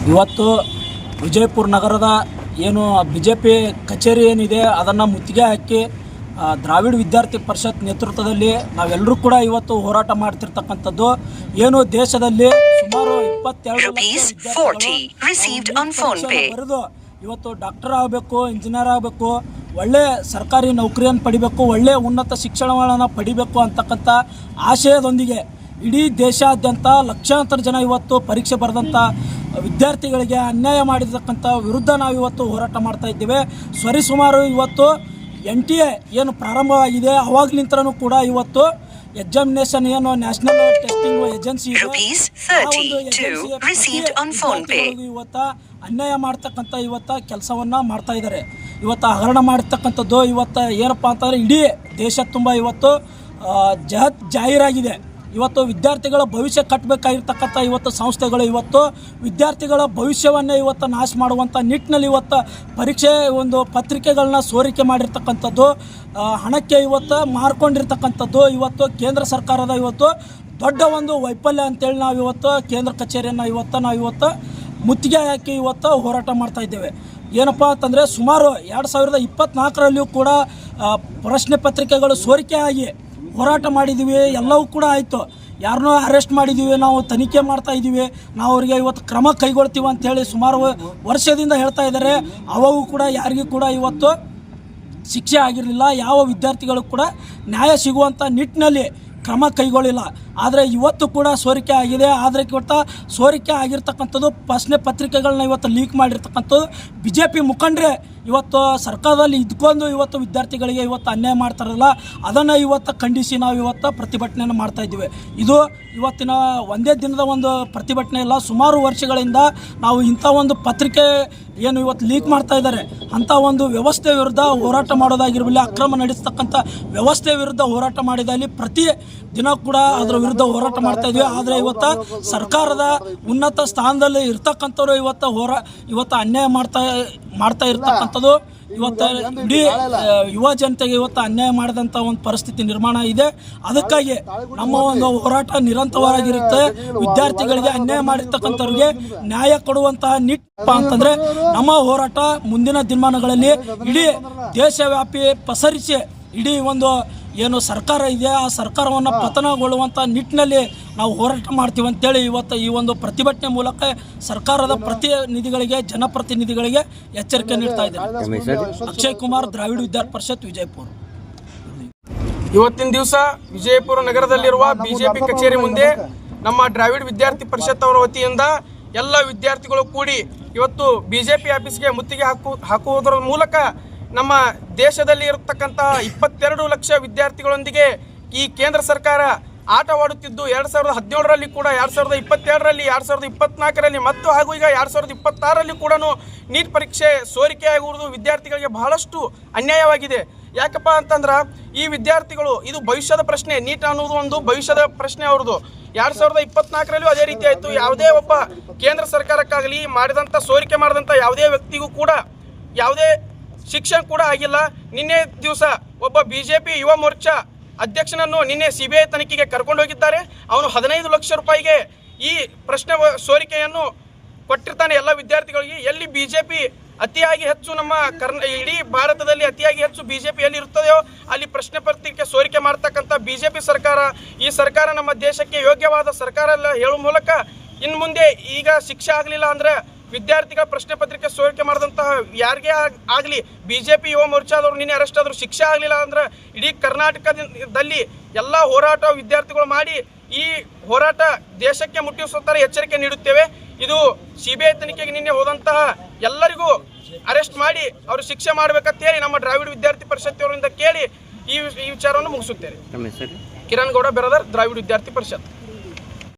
ಇವತ್ತು ವಿಜಯಪುರ ನಗರದ ಏನು BJP ಕಚೇರಿ ಏನಿದೆ ಅದನ್ನು ಮುತ್ತಿಗೆ ಹಾಕಿ ದ್ರಾವಿಡ ವಿದ್ಯಾರ್ಥಿ ಪರಿಷತ್ ನೇತೃತ್ವದಲ್ಲಿ ನಾವೆಲ್ಲರೂ ಕೂಡ ಇವತ್ತು ಹೋರಾಟ ಮಾಡ್ತಿರ್ತಕ್ಕಂಥದ್ದು. ಏನು ದೇಶದಲ್ಲಿ ಸುಮಾರು 22 ಬರೆದು ಇವತ್ತು ಡಾಕ್ಟರ್ ಆಗಬೇಕು, ಇಂಜಿನಿಯರ್ ಆಗಬೇಕು, ಒಳ್ಳೆ ಸರ್ಕಾರಿ ನೌಕರಿಯನ್ನು ಪಡಿಬೇಕು, ಒಳ್ಳೆ ಉನ್ನತ ಶಿಕ್ಷಣಗಳನ್ನು ಪಡಿಬೇಕು ಅಂತಕ್ಕಂಥ ಆಶಯದೊಂದಿಗೆ ಇಡೀ ದೇಶಾದ್ಯಂತ ಲಕ್ಷಾಂತರ ಜನ ಇವತ್ತು ಪರೀಕ್ಷೆ ಬರೆದಂಥ ವಿದ್ಯಾರ್ಥಿಗಳಿಗೆ ಅನ್ಯಾಯ ಮಾಡಿರ್ತಕ್ಕಂಥ ವಿರುದ್ಧ ನಾವು ಇವತ್ತು ಹೋರಾಟ ಮಾಡ್ತಾ ಇದ್ದೇವೆ. ಸರಿಸುಮಾರು ಇವತ್ತು NTA ಏನು ಪ್ರಾರಂಭವಾಗಿದೆ ಅವಾಗ್ಲಿಂತನೂ ಕೂಡ ಇವತ್ತು ಎಕ್ಸಾಮಿನೇಷನ್ ಏನು ನ್ಯಾಷನಲ್ ಟೆಸ್ಟಿಂಗ್ ಏಜೆನ್ಸಿ ಇವತ್ತು ಅನ್ಯಾಯ ಮಾಡ್ತಕ್ಕಂಥ ಇವತ್ತು ಕೆಲಸವನ್ನು ಮಾಡ್ತಾ ಇದ್ದಾರೆ. ಇವತ್ತು ಹಗರಣ ಮಾಡ್ತಕ್ಕಂಥದ್ದು ಇವತ್ತು ಏನಪ್ಪ ಅಂತಂದರೆ ಇಡೀ ದೇಶ ತುಂಬ ಇವತ್ತು ಜಾಹೀರಾಗಿದೆ. ಇವತ್ತು ವಿದ್ಯಾರ್ಥಿಗಳ ಭವಿಷ್ಯ ಕಟ್ಟಬೇಕಾಗಿರ್ತಕ್ಕಂಥ ಇವತ್ತು ಸಂಸ್ಥೆಗಳು ಇವತ್ತು ವಿದ್ಯಾರ್ಥಿಗಳ ಭವಿಷ್ಯವನ್ನೇ ಇವತ್ತು ನಾಶ ಮಾಡುವಂಥ ನಿಟ್ಟಿನಲ್ಲಿ ಇವತ್ತು ಪರೀಕ್ಷೆ ಒಂದು ಪತ್ರಿಕೆಗಳನ್ನ ಸೋರಿಕೆ ಮಾಡಿರ್ತಕ್ಕಂಥದ್ದು, ಹಣಕ್ಕೆ ಇವತ್ತು ಮಾರ್ಕೊಂಡಿರ್ತಕ್ಕಂಥದ್ದು ಇವತ್ತು ಕೇಂದ್ರ ಸರ್ಕಾರದ ಇವತ್ತು ದೊಡ್ಡ ಒಂದು ವೈಫಲ್ಯ ಅಂತೇಳಿ ನಾವು ಇವತ್ತು ಕೇಂದ್ರ ಕಚೇರಿಯನ್ನು ಇವತ್ತು ಮುತ್ತಿಗೆ ಹಾಕಿ ಇವತ್ತು ಹೋರಾಟ ಮಾಡ್ತಾ ಇದ್ದೇವೆ. ಏನಪ್ಪ ಅಂತಂದರೆ ಸುಮಾರು 2024ರಲ್ಲಿಯೂ ಕೂಡ ಪ್ರಶ್ನೆ ಪತ್ರಿಕೆಗಳು ಸೋರಿಕೆ ಆಗಿ ಹೋರಾಟ ಮಾಡಿದ್ದೀವಿ, ಎಲ್ಲವೂ ಕೂಡ ಆಯಿತು. ಯಾರನ್ನೋ ಅರೆಸ್ಟ್ ಮಾಡಿದ್ದೀವಿ, ನಾವು ತನಿಖೆ ಮಾಡ್ತಾ ಇದ್ದೀವಿ, ನಾವು ಅವರಿಗೆ ಇವತ್ತು ಕ್ರಮ ಕೈಗೊಳ್ತೀವಿ ಅಂಥೇಳಿ ಸುಮಾರು ವರ್ಷದಿಂದ ಹೇಳ್ತಾ ಇದ್ದಾರೆ. ಅವಾಗೂ ಕೂಡ ಯಾರಿಗೂ ಕೂಡ ಇವತ್ತು ಶಿಕ್ಷೆ ಆಗಿರಲಿಲ್ಲ, ಯಾವ ವಿದ್ಯಾರ್ಥಿಗಳು ಕೂಡ ನ್ಯಾಯ ಸಿಗುವಂಥ ನಿಟ್ಟಿನಲ್ಲಿ ಕ್ರಮ ಕೈಗೊಳ್ಳಿಲ್ಲ. ಆದರೆ ಇವತ್ತು ಕೂಡ ಸೋರಿಕೆ ಆಗಿದೆ. ಆದರೆ ಇವತ್ತು ಸೋರಿಕೆ ಆಗಿರ್ತಕ್ಕಂಥದ್ದು ಪ್ರಶ್ನೆ ಪತ್ರಿಕೆಗಳನ್ನ ಇವತ್ತು ಲೀಕ್ ಮಾಡಿರ್ತಕ್ಕಂಥದ್ದು BJP ಮುಖಂಡರೇ ಇವತ್ತು ಸರ್ಕಾರದಲ್ಲಿ ಇದ್ಕೊಂಡು ಇವತ್ತು ವಿದ್ಯಾರ್ಥಿಗಳಿಗೆ ಇವತ್ತು ಅನ್ಯಾಯ ಮಾಡ್ತಾರಲ್ಲ, ಅದನ್ನು ಇವತ್ತು ಖಂಡಿಸಿ ನಾವು ಇವತ್ತು ಪ್ರತಿಭಟನೆಯನ್ನು ಮಾಡ್ತಾಯಿದ್ದೀವಿ. ಇದು ಇವತ್ತಿನ ಒಂದೇ ದಿನದ ಒಂದು ಪ್ರತಿಭಟನೆ ಇಲ್ಲ, ಸುಮಾರು ವರ್ಷಗಳಿಂದ ನಾವು ಇಂಥ ಒಂದು ಪತ್ರಿಕೆ ಏನು ಇವತ್ತು ಲೀಕ್ ಮಾಡ್ತಾ ಇದ್ದಾರೆ ಅಂಥ ಒಂದು ವ್ಯವಸ್ಥೆ ವಿರುದ್ಧ ಹೋರಾಟ ಮಾಡೋದಾಗಿರಲಿ, ಅಕ್ರಮ ನಡೆಸ್ತಕ್ಕಂಥ ವ್ಯವಸ್ಥೆ ವಿರುದ್ಧ ಹೋರಾಟ ಮಾಡಿದಲ್ಲಿ ಪ್ರತಿ ದಿನ ಕೂಡ ಅದರ ವಿರುದ್ಧ ಹೋರಾಟ ಮಾಡ್ತಾ ಇದ್ವಿ. ಆದರೆ ಇವತ್ತು ಸರ್ಕಾರದ ಉನ್ನತ ಸ್ಥಾನದಲ್ಲಿ ಇರ್ತಕ್ಕಂಥವ್ರು ಇವತ್ತು ಅನ್ಯಾಯ ಮಾಡ್ತಾ ಇರ್ತಕ್ಕಂಥದ್ದು ಇವತ್ತು ಇಡೀ ಯುವ ಜನತೆಗೆ ಇವತ್ತು ಅನ್ಯಾಯ ಮಾಡಿದಂಥ ಒಂದು ಪರಿಸ್ಥಿತಿ ನಿರ್ಮಾಣ ಇದೆ. ಅದಕ್ಕಾಗಿ ನಮ್ಮ ಒಂದು ಹೋರಾಟ ನಿರಂತರವಾಗಿರುತ್ತೆ. ವಿದ್ಯಾರ್ಥಿಗಳಿಗೆ ಅನ್ಯಾಯ ಮಾಡಿರ್ತಕ್ಕಂಥವ್ರಿಗೆ ನ್ಯಾಯ ಕೊಡುವಂತಹ ನಿಟ್ಟಪ್ಪ ಅಂತಂದರೆ ನಮ್ಮ ಹೋರಾಟ ಮುಂದಿನ ದಿನಮಾನಗಳಲ್ಲಿ ಇಡೀ ದೇಶವ್ಯಾಪಿ ಪಸರಿಸಿ ಇಡೀ ಒಂದು ಏನು ಸರ್ಕಾರ ಇದೆ ಆ ಸರ್ಕಾರವನ್ನು ಪತನಗೊಳ್ಳುವಂಥ ನಿಟ್ಟಿನಲ್ಲಿ ನಾವು ಹೋರಾಟ ಮಾಡ್ತೀವಿ ಅಂತೇಳಿ ಇವತ್ತು ಈ ಒಂದು ಪ್ರತಿಭಟನೆ ಮೂಲಕ ಸರ್ಕಾರದ ಪ್ರತಿನಿಧಿಗಳಿಗೆ ಜನಪ್ರತಿನಿಧಿಗಳಿಗೆ ಎಚ್ಚರಿಕೆ ನೀಡ್ತಾ ಇದ್ದಾರೆ. ಅಕ್ಷಯ್ ಕುಮಾರ್, ದ್ರಾವಿಡ ವಿದ್ಯಾರ್ಥಿ ಪರಿಷತ್, ವಿಜಯಪುರ. ಇವತ್ತಿನ ದಿವಸ ವಿಜಯಪುರ ನಗರದಲ್ಲಿರುವ BJP ಕಚೇರಿ ಮುಂದೆ ನಮ್ಮ ದ್ರಾವಿಡ ವಿದ್ಯಾರ್ಥಿ ಪರಿಷತ್ ಅವರ ವತಿಯಿಂದ ಎಲ್ಲ ವಿದ್ಯಾರ್ಥಿಗಳು ಕೂಡಿ ಇವತ್ತು BJP ಆಫೀಸ್ಗೆ ಮುತ್ತಿಗೆ ಹಾಕುವುದರ ಮೂಲಕ ನಮ್ಮ ದೇಶದಲ್ಲಿ ಇರತಕ್ಕಂಥ 22 ಲಕ್ಷ ವಿದ್ಯಾರ್ಥಿಗಳೊಂದಿಗೆ ಈ ಕೇಂದ್ರ ಸರ್ಕಾರ ಆಟವಾಡುತ್ತಿದ್ದು 2017ರಲ್ಲಿ ಕೂಡ 2022ರಲ್ಲಿ 2024ರಲ್ಲಿ ಮತ್ತು ಹಾಗೂ ಈಗ 2026ರಲ್ಲಿ ಕೂಡ ನೀಟ್ ಪರೀಕ್ಷೆ ಸೋರಿಕೆಯಾಗುವುದು ವಿದ್ಯಾರ್ಥಿಗಳಿಗೆ ಬಹಳಷ್ಟು ಅನ್ಯಾಯವಾಗಿದೆ. ಯಾಕಪ್ಪ ಅಂತಂದ್ರೆ ಈ ವಿದ್ಯಾರ್ಥಿಗಳು ಇದು ಭವಿಷ್ಯದ ಪ್ರಶ್ನೆ, ನೀಟ್ ಅನ್ನೋದು ಒಂದು ಭವಿಷ್ಯದ ಪ್ರಶ್ನೆ ಅವ್ರದ್ದು. 2024ರಲ್ಲೂ ಅದೇ ರೀತಿ ಆಯಿತು. ಯಾವುದೇ ಒಬ್ಬ ಕೇಂದ್ರ ಸರ್ಕಾರಕ್ಕಾಗಲಿ ಸೋರಿಕೆ ಮಾಡಿದಂಥ ಯಾವುದೇ ವ್ಯಕ್ತಿಗೂ ಕೂಡ ಯಾವುದೇ ಶಿಕ್ಷಣ ಕೂಡ ಆಗಿಲ್ಲ. ನಿನ್ನೆ ದಿವಸ ಒಬ್ಬ BJP ಯುವ ಮೋರ್ಚಾ ಅಧ್ಯಕ್ಷನನ್ನು ನಿನ್ನೆ CBI ತನಿಖೆಗೆ ಕರ್ಕೊಂಡು ಹೋಗಿದ್ದಾರೆ. ಅವನು 15 ಲಕ್ಷ ರೂಪಾಯಿಗೆ ಈ ಪ್ರಶ್ನೆ ಸೋರಿಕೆಯನ್ನು ಕೊಟ್ಟಿರ್ತಾನೆ ಎಲ್ಲ ವಿದ್ಯಾರ್ಥಿಗಳಿಗೆ. ಎಲ್ಲಿ BJP ಅತಿಯಾಗಿ ಹೆಚ್ಚು ನಮ್ಮ ಇಡೀ ಭಾರತದಲ್ಲಿ ಅತಿಯಾಗಿ ಹೆಚ್ಚು BJP ಎಲ್ಲಿ ಇರ್ತದೆಯೋ ಅಲ್ಲಿ ಪ್ರಶ್ನೆ ಪತ್ರಿಕೆ ಸೋರಿಕೆ ಮಾಡ್ತಕ್ಕಂಥ BJP ಸರ್ಕಾರ, ಈ ಸರ್ಕಾರ ನಮ್ಮ ದೇಶಕ್ಕೆ ಯೋಗ್ಯವಾದ ಸರ್ಕಾರ ಎಲ್ಲ ಹೇಳುವ ಮೂಲಕ ಇನ್ನು ಮುಂದೆ ಈಗ ಶಿಕ್ಷೆ ಆಗಲಿಲ್ಲ ಅಂದರೆ ವಿದ್ಯಾರ್ಥಿಗಳ ಪ್ರಶ್ನೆ ಪತ್ರಿಕೆ ಸೋರಿಕೆ ಮಾಡಿದಂತಹ ಯಾರಿಗೇ ಆಗಲಿ BJP ಯುವ ಮೋರ್ಚಾದವರು ನಿನ್ನೆ ಅರೆಸ್ಟ್ ಆದರೂ ಶಿಕ್ಷೆ ಆಗಲಿಲ್ಲ ಅಂದ್ರೆ ಇಡೀ ಕರ್ನಾಟಕದಲ್ಲಿ ಎಲ್ಲ ಹೋರಾಟ ವಿದ್ಯಾರ್ಥಿಗಳು ಮಾಡಿ ಈ ಹೋರಾಟ ದೇಶಕ್ಕೆ ಮುಟ್ಟಿಸುತ್ತಾರೆ ಎಚ್ಚರಿಕೆ ನೀಡುತ್ತೇವೆ. ಇದು CBI ತನಿಖೆಗೆ ನಿನ್ನೆ ಹೋದಂತಹ ಎಲ್ಲರಿಗೂ ಅರೆಸ್ಟ್ ಮಾಡಿ ಅವರು ಶಿಕ್ಷೆ ಮಾಡಬೇಕಂತ ಹೇಳಿ ನಮ್ಮ ದ್ರಾವಿಡ ವಿದ್ಯಾರ್ಥಿ ಪರಿಷತ್ತಿಯವರಿಂದ ಕೇಳಿ ಈ ವಿಚಾರವನ್ನು ಮುಗಿಸುತ್ತೇವೆ. ಕಿರಣ್ ಗೌಡ ಬೆರದರ್, ದ್ರಾವಿಡ ವಿದ್ಯಾರ್ಥಿ ಪರಿಷತ್.